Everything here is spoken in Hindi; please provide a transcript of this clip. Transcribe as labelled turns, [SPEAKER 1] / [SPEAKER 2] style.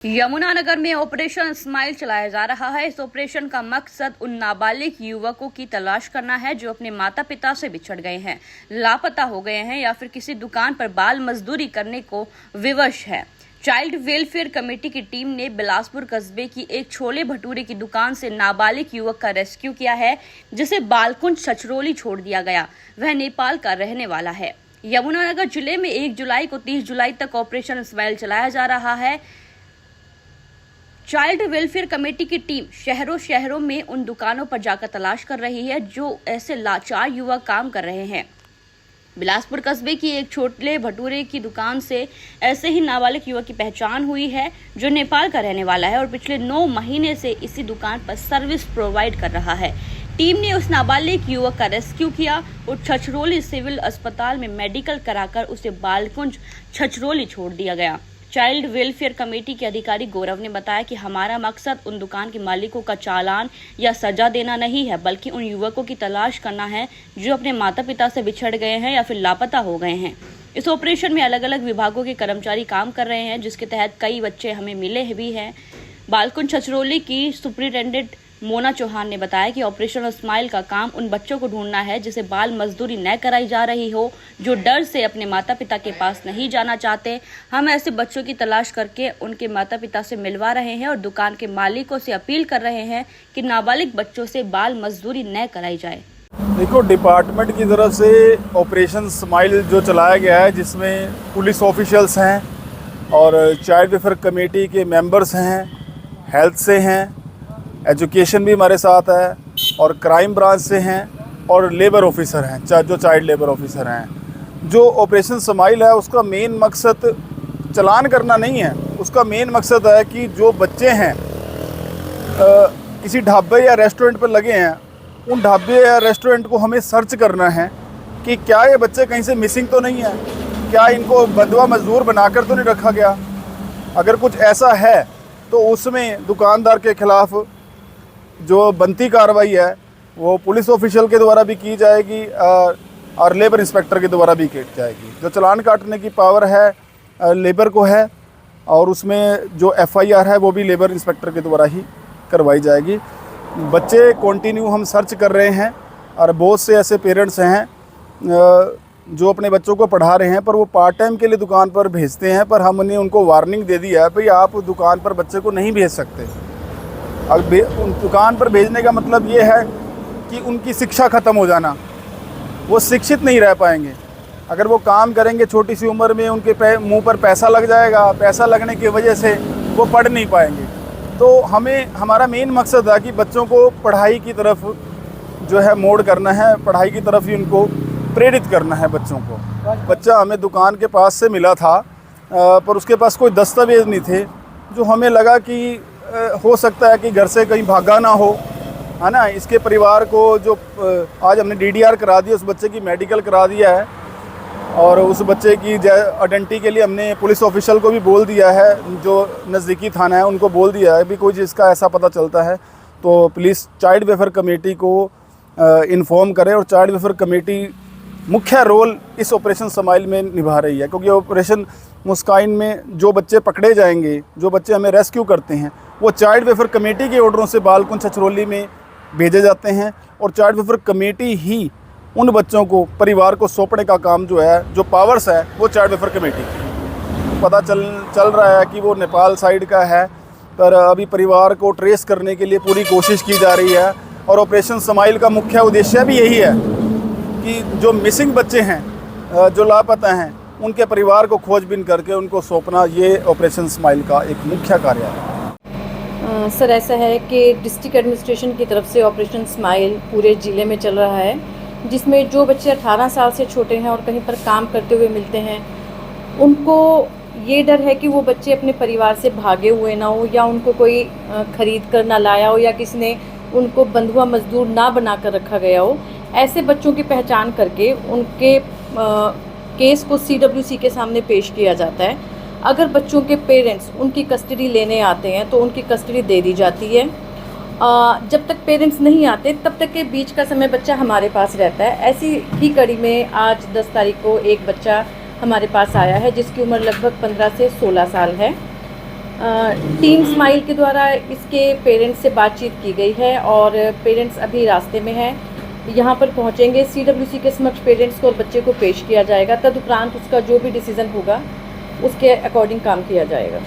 [SPEAKER 1] यमुनानगर में ऑपरेशन स्माइल चलाया जा रहा है। इस ऑपरेशन का मकसद उन नाबालिग युवकों की तलाश करना है जो अपने माता पिता से बिछड़ गए हैं, लापता हो गए हैं या फिर किसी दुकान पर बाल मजदूरी करने को विवश है। चाइल्ड वेलफेयर कमेटी की टीम ने बिलासपुर कस्बे की एक छोले भटूरे की दुकान से नाबालिग युवक का रेस्क्यू किया है, जिसे बालकुंज छछरौली छोड़ दिया गया। वह नेपाल का रहने वाला है। यमुनानगर जिले में 1 जुलाई को 30 जुलाई तक ऑपरेशन स्माइल चलाया जा रहा है। चाइल्ड वेलफेयर कमेटी की टीम शहरों में उन दुकानों पर जाकर तलाश कर रही है जो ऐसे लाचार युवक काम कर रहे हैं। बिलासपुर कस्बे की एक छोले भटूरे की दुकान से ऐसे ही नाबालिग युवक की पहचान हुई है जो नेपाल का रहने वाला है और पिछले 9 महीने से इसी दुकान पर सर्विस प्रोवाइड कर रहा है। टीम ने उस नाबालिग युवक का रेस्क्यू किया और छछरौली सिविल अस्पताल में मेडिकल कराकर उसे बालकुंज छछरौली छोड़ दिया गया। चाइल्ड वेलफेयर कमेटी के अधिकारी गौरव ने बताया कि हमारा मकसद उन दुकान के मालिकों का चालान या सजा देना नहीं है, बल्कि उन युवकों की तलाश करना है जो अपने माता पिता से बिछड़ गए हैं या फिर लापता हो गए हैं। इस ऑपरेशन में अलग अलग विभागों के कर्मचारी काम कर रहे हैं, जिसके तहत कई बच्चे हमें मिले भी हैं। बालकुंज छछरौली की सुपरिटेंडेंट मोना चौहान ने बताया कि ऑपरेशन स्माइल का काम उन बच्चों को ढूंढना है जिसे बाल मजदूरी न कराई जा रही हो, जो डर से अपने माता पिता के पास नहीं जाना चाहते। हम ऐसे बच्चों की तलाश करके उनके माता पिता से मिलवा रहे हैं और दुकान के मालिकों से अपील कर रहे हैं कि नाबालिग बच्चों से बाल मजदूरी न कराई जाए।
[SPEAKER 2] देखो, डिपार्टमेंट की तरफ से ऑपरेशन स्माइल जो चलाया गया है, जिसमें पुलिस ऑफिशियल्स हैं और चाइल्ड वेलफेयर कमेटी के मेंबर्स हैं, हेल्थ से हैं, एजुकेशन भी हमारे साथ है और क्राइम ब्रांच से हैं और लेबर ऑफिसर हैं, जो चाइल्ड लेबर ऑफिसर हैं। जो ऑपरेशन स्माइल है उसका मेन मकसद चालान करना नहीं है। उसका मेन मकसद है कि जो बच्चे हैं किसी ढाबे या रेस्टोरेंट पर लगे हैं, उन ढाबे या रेस्टोरेंट को हमें सर्च करना है कि क्या ये बच्चे कहीं से मिसिंग तो नहीं है, क्या इनको बंधुआ मजदूर बनाकर तो नहीं रखा गया। अगर कुछ ऐसा है तो उसमें दुकानदार के खिलाफ़ जो बनती कार्रवाई है वो पुलिस ऑफिशियल के द्वारा भी की जाएगी और लेबर इंस्पेक्टर के द्वारा भी की जाएगी। जो चालान काटने की पावर है लेबर को है और उसमें जो FIR है वो भी लेबर इंस्पेक्टर के द्वारा ही करवाई जाएगी। बच्चे कंटिन्यू हम सर्च कर रहे हैं और बहुत से ऐसे पेरेंट्स हैं जो अपने बच्चों को पढ़ा रहे हैं, पर वो पार्ट टाइम के लिए दुकान पर भेजते हैं, पर हमने उनको वार्निंग दे दी है भाई आप दुकान पर बच्चे को नहीं भेज सकते। अब उन दुकान पर भेजने का मतलब ये है कि उनकी शिक्षा ख़त्म हो जाना, वो शिक्षित नहीं रह पाएंगे। अगर वो काम करेंगे छोटी सी उम्र में, उनके मुंह पर पैसा लग जाएगा, पैसा लगने की वजह से वो पढ़ नहीं पाएंगे। तो हमारा मेन मकसद है कि बच्चों को पढ़ाई की तरफ जो है मोड़ करना है, पढ़ाई की तरफ ही उनको प्रेरित करना है बच्चों को। बच्चा हमें दुकान के पास से मिला था पर उसके पास कोई दस्तावेज़ नहीं थे, जो हमें लगा कि हो सकता है कि घर से कहीं भागा ना हो, है ना। इसके परिवार को जो आज हमने DDR करा दिया, उस बच्चे की मेडिकल करा दिया है और उस बच्चे की आइडेंटिटी के लिए हमने पुलिस ऑफिशियल को भी बोल दिया है, जो नज़दीकी थाना है उनको बोल दिया है भी कोई जिसका ऐसा पता चलता है तो प्लीज़ चाइल्ड वेलफेयर कमेटी को इन्फॉर्म करें। और चाइल्ड वेलफेयर कमेटी मुख्य रोल इस ऑपरेशन स्माइल में निभा रही है, क्योंकि ऑपरेशन मुस्काइन में जो बच्चे पकड़े जाएंगे, जो बच्चे हमें रेस्क्यू करते हैं, वो चाइल्ड वेलफेयर कमेटी के ऑर्डरों से बालकुंज छछरौली में भेजे जाते हैं और चाइल्ड वेलफेयर कमेटी ही उन बच्चों को परिवार को सौंपने का काम जो है, जो पावर्स है, वो चाइल्ड वेलफेयर कमेटी की। पता चल रहा है कि वो नेपाल साइड का है, पर अभी परिवार को ट्रेस करने के लिए पूरी कोशिश की जा रही है। और ऑपरेशन स्माइल का मुख्य उद्देश्य भी यही है कि जो मिसिंग बच्चे हैं, जो लापता हैं, उनके परिवार को खोजबीन करके उनको सौंपना, ये ऑपरेशन स्माइल का एक मुख्य कार्य है।
[SPEAKER 3] सर, ऐसा है कि डिस्ट्रिक्ट एडमिनिस्ट्रेशन की तरफ से ऑपरेशन स्माइल पूरे ज़िले में चल रहा है, जिसमें जो बच्चे 18 साल से छोटे हैं और कहीं पर काम करते हुए मिलते हैं, उनको ये डर है कि वो बच्चे अपने परिवार से भागे हुए ना हो या उनको कोई ख़रीद कर ना लाया हो या किसी ने उनको बंधुआ मजदूर ना बना कर रखा गया हो। ऐसे बच्चों की पहचान करके उनके केस को CWC के सामने पेश किया जाता है। अगर बच्चों के पेरेंट्स उनकी कस्टडी लेने आते हैं तो उनकी कस्टडी दे दी जाती है। जब तक पेरेंट्स नहीं आते तब तक के बीच का समय बच्चा हमारे पास रहता है। ऐसी ही कड़ी में आज 10 तारीख को एक बच्चा हमारे पास आया है जिसकी उम्र लगभग 15 से 16 साल है। टीम स्माइल के द्वारा इसके पेरेंट्स से बातचीत की गई है और पेरेंट्स अभी रास्ते में हैं। यहाँ पर पहुँचेंगे, CWC के समक्ष पेरेंट्स को और बच्चे को पेश किया जाएगा। तदुपरांत उसका जो भी डिसीज़न होगा उसके अकॉर्डिंग काम किया जाएगा।